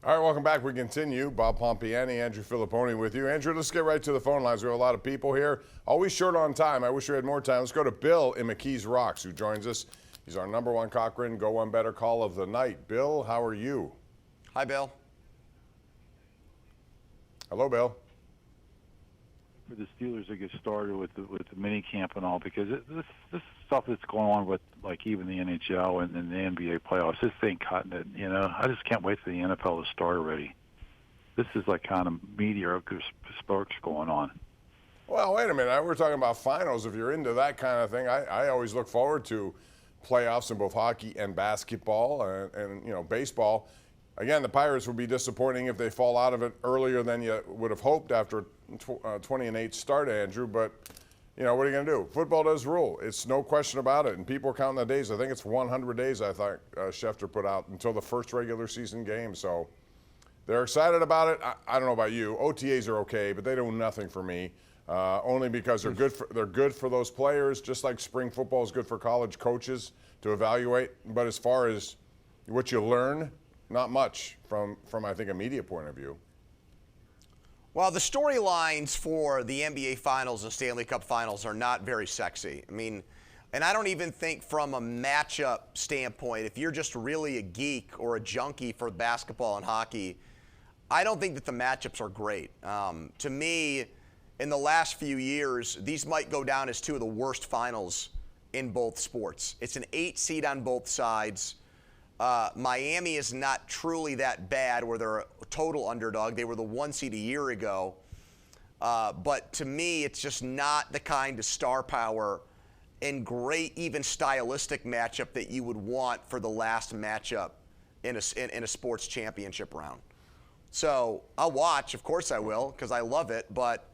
All right, welcome back. We continue. Bob Pompeani, Andrew Fillipponi with you. Andrew, let's get right to the phone lines. We have a lot of people here. Always short on time. I wish we had more time. Let's go to Bill in McKees Rocks, who joins us. He's our number one Cochrane Go One Better call of the night. Bill, how are you? Hi, Bill. Hello, Bill. For the Steelers to get started with the mini camp and all, because this stuff that's going on with like even the NHL and the NBA playoffs, this ain't cutting it. You know, I just can't wait for the NFL to start already. This is like kind of mediocre sports going on. Well, wait a minute. We're talking about finals. If you're into that kind of thing, I always look forward to playoffs in both hockey and basketball and baseball. Again, the Pirates would be disappointing if they fall out of it earlier than you would have hoped after 20-8 start, Andrew. But, what are you going to do? Football does rule. It's no question about it. And people are counting the days. I think it's 100 days, I thought Schefter put out, until the first regular season game. So they're excited about it. I don't know about you. OTAs are okay, but they do nothing for me. Only because they're good for those players, just like spring football is good for college coaches to evaluate. But as far as what you learn, not much from I think a media point of view. Well, the storylines for the NBA Finals and Stanley Cup Finals are not very sexy. I mean, and I don't even think from a matchup standpoint, if you're just really a geek or a junkie for basketball and hockey, I don't think that the matchups are great. To me, in the last few years, these might go down as two of the worst finals in both sports. It's an 8 seed on both sides. Miami is not truly that bad where they're a total underdog. They were the 1 seed a year ago. But to me, it's just not the kind of star power and great even stylistic matchup that you would want for the last matchup in a sports championship round. So I'll watch. Of course I will, because I love it. But,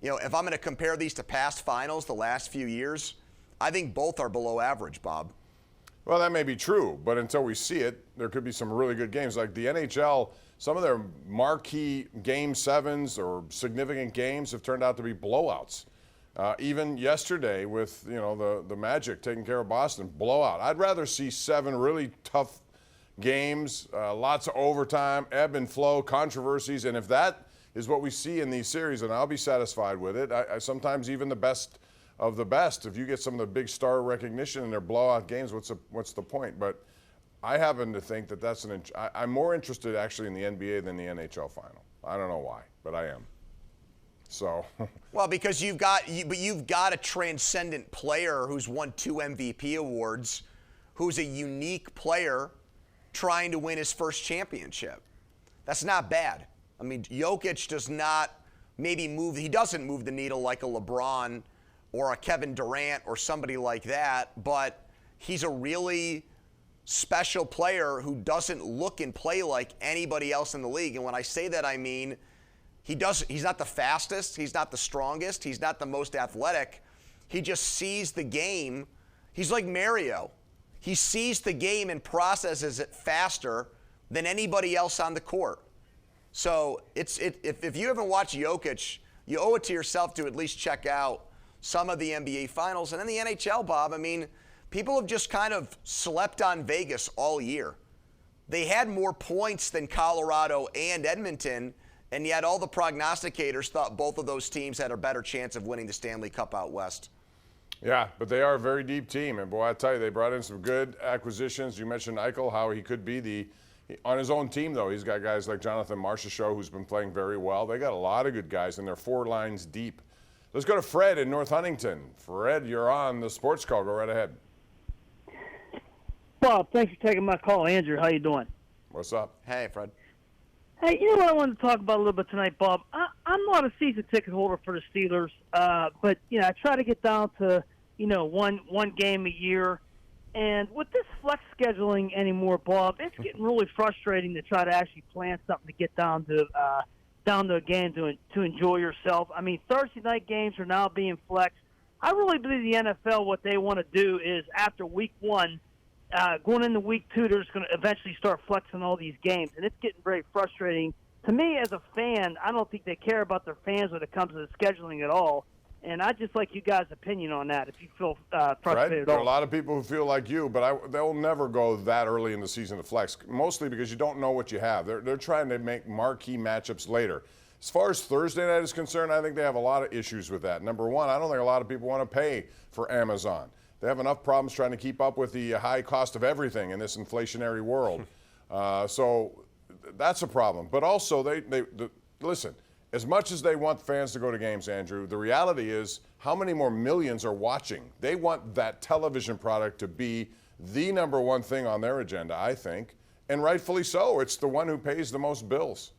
if I'm going to compare these to past finals the last few years, I think both are below average, Bob. Well, that may be true, but until we see it, there could be some really good games. Like the NHL, some of their marquee Game 7s or significant games have turned out to be blowouts. Even yesterday with, the Magic taking care of Boston, blowout. I'd rather see 7 really tough games, lots of overtime, ebb and flow, controversies, and if that is what we see in these series, then I'll be satisfied with it. I sometimes even the best of the best. If you get some of the big star recognition in their blowout games, what's the point? But I happen to think that I'm more interested actually in the NBA than the NHL final. I don't know why, but I am. So. Well, because you've got a transcendent player who's won 2 MVP awards, who's a unique player trying to win his first championship. That's not bad. I mean, Jokic doesn't move the needle like a LeBron or a Kevin Durant or somebody like that, but he's a really special player who doesn't look and play like anybody else in the league. And when I say that, I mean he's not the fastest, he's not the strongest, he's not the most athletic. He just sees the game. He's like Mario. He sees the game and processes it faster than anybody else on the court. So if you haven't watched Jokic, you owe it to yourself to at least check out some of the NBA Finals. And then the NHL, Bob, I mean, people have just kind of slept on Vegas all year. They had more points than Colorado and Edmonton, and yet all the prognosticators thought both of those teams had a better chance of winning the Stanley Cup out west. Yeah, but they are a very deep team. And, boy, I tell you, they brought in some good acquisitions. You mentioned Eichel, how he could be on his own team, though. He's got guys like Jonathan Marchessault, who's been playing very well. They got a lot of good guys, and they're 4 lines deep. Let's go to Fred in North Huntington. Fred, you're on the sports call. Go right ahead. Bob, thanks for taking my call. Andrew, how you doing? What's up? Hey, Fred. Hey, you know what I wanted to talk about a little bit tonight, Bob? I'm not a season ticket holder for the Steelers, but, I try to get down to, one game a year. And with this flex scheduling anymore, Bob, it's getting really frustrating to try to actually plan something to get down to a game to enjoy yourself. I mean, Thursday night games are now being flexed. I really believe the NFL, what they want to do is after week 1, going into week 2, they're just going to eventually start flexing all these games, and it's getting very frustrating. To me, as a fan, I don't think they care about their fans when it comes to the scheduling at all. And I'd just like you guys' opinion on that, if you feel Right? frustrated There at are a all. lot of people who feel like you, but they'll never go that early in the season to flex, mostly because you don't know what you have. They're trying to make marquee matchups later. As far as Thursday night is concerned, I think they have a lot of issues with that. Number one, I don't think a lot of people want to pay for Amazon. They have enough problems trying to keep up with the high cost of everything in this inflationary world. So that's a problem. But also, listen, as much as they want fans to go to games, Andrew, the reality is how many more millions are watching? They want that television product to be the number one thing on their agenda, I think, and rightfully so. It's the one who pays the most bills.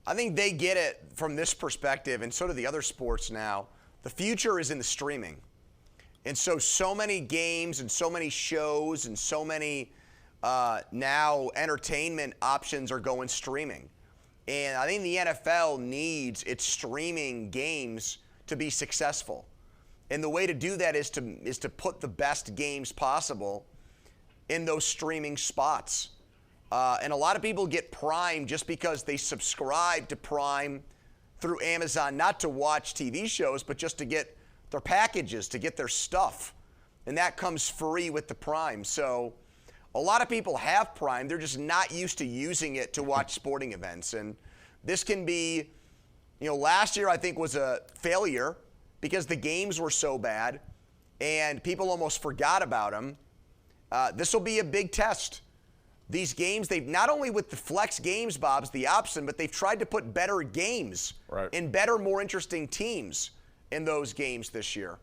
I think they get it from this perspective, and so do the other sports now. The future is in the streaming. And so many games and so many shows and so many now entertainment options are going streaming. And I think the NFL needs its streaming games to be successful. And the way to do that is to put the best games possible in those streaming spots. And a lot of people get Prime just because they subscribe to Prime through Amazon, not to watch TV shows, but just to get their packages, to get their stuff. And that comes free with the Prime. So a lot of people have Prime. They're just not used to using it to watch sporting events. And this can be, last year I think was a failure because the games were so bad and people almost forgot about them. This will be a big test. These games, they've not only with the flex games, Bob's the option, but they've tried to put better games and better, more interesting teams in those games this year.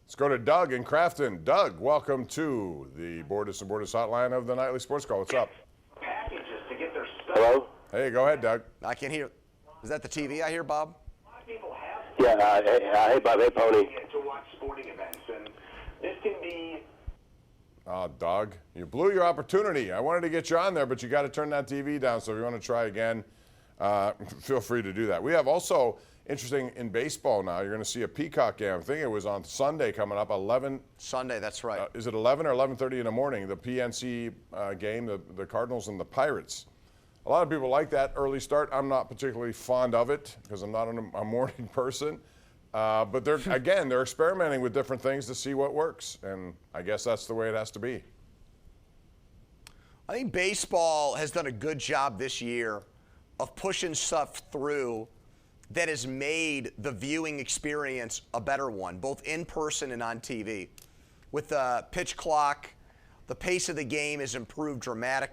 Let's go to Doug in Crafton. Doug, welcome to the Bordas and Bordas hotline of the Nightly Sports Call. What's up? Packages to get their stuff. Hello? Hey, go ahead, Doug. I can't hear. Is that the TV I hear, Bob? A lot of people have Yeah, hey, Bob, hey, Pony. to watch sporting events, and this can be. Oh, Doug, you blew your opportunity. I wanted to get you on there, but you got to turn that TV down. So if you want to try again, feel free to do that. We have also, interesting in baseball now, you're going to see a Peacock game. I think it was on Sunday coming up, 11. Sunday, that's right. Is it 11 or 11:30 in the morning? The PNC game, the Cardinals and the Pirates. A lot of people like that early start. I'm not particularly fond of it because I'm not a morning person. But they're experimenting with different things to see what works, and I guess that's the way it has to be. I think baseball has done a good job this year of pushing stuff through that has made the viewing experience a better one, both in person and on TV. With the pitch clock, the pace of the game has improved dramatically.